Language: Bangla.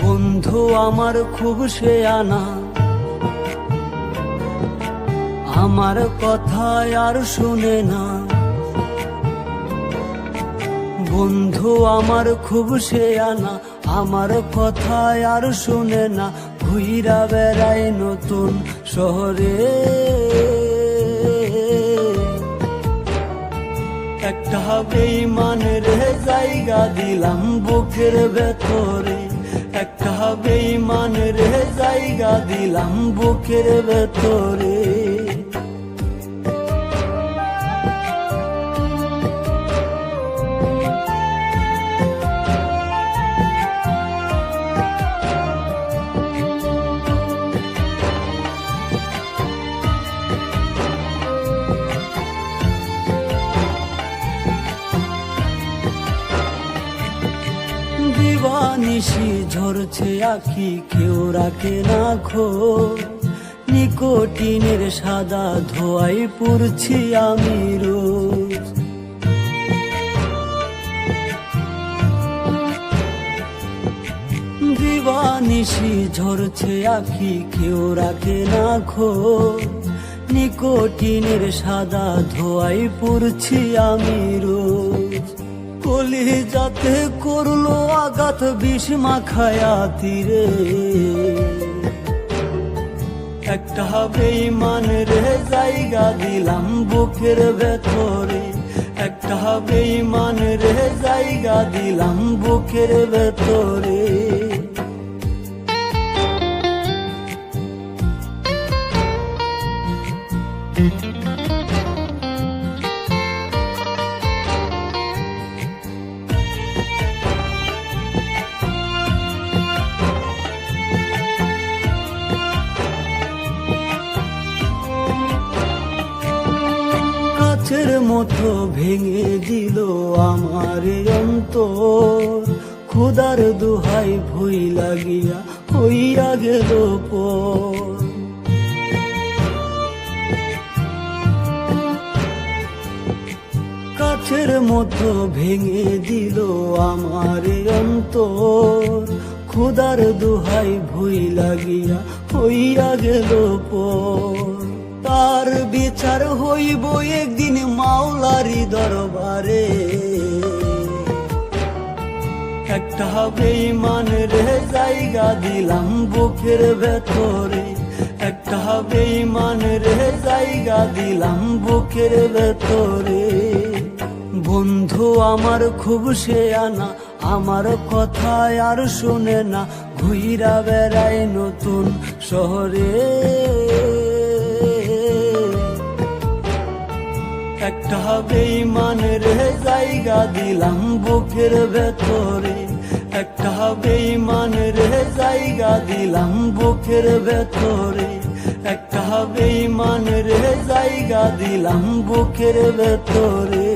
বন্ধু আমার খুব শেয়ানা, আমার কথা আর শুনে না। বন্ধু আমার খুব শেয়ানা, আমার কথা আর শুনে না। ঘুইরা বেড়াই নতুন শহরে, একটা বেঈমানের জায়গা দিলাম বুকের ভেতরে, একটা বেঈমানের জায়গা দিলাম বুকের ভেতরে। দিবানিশি ঝরছে আখি, কেউ রাখে না খোঁজ। নিকোটিনের সাদা ধোয়াই পুড়ছি আমি রোজ। দিবানিশি ঝরছে আখি, কেউ রাখে না খোঁজ। নিকোটিনের সাদা ধোয়াই পুড়ছি আমি রোজ। কলিজাতে করলো আঘাত বিষ মাখায়া তীরে, একটা বেঈমানের জায়গা দিলাম বুকের ভেতরে, একটা বেঈমানের জায়গা দিলাম বুকের ভেতরে। কাচের মতো ভেঙে দিল আমার অন্তর, খোদার দোহাই ভুই লাগিয়া হইয়া গেল পর। কাচের মতো ভেঙে দিল আমার অন্তর, খোদার দোহাই ভুই লাগিয়া হইয়া গেল পর। তার বিচার হইব একদিন মাওলারি দরবারে, একটা বেঈমানের জায়গা দিলাম বুকের ভেতরে, একটা বেঈমানের জায়গা দিলাম বুকের ভেতরে। বন্ধু আমার খুব শেয়ানা, আমার কথা আর শুনে না। ঘুইরা বেড়াই নতুন শহরে, একটা বেঈমানের জায়গা দিলাম বুকের ভেতরে, একটা বেঈমানের জায়গা দিলাম বুকের ভেতরে, একটা বেঈমানের জায়গা দিলাম বুকের ভেতরে।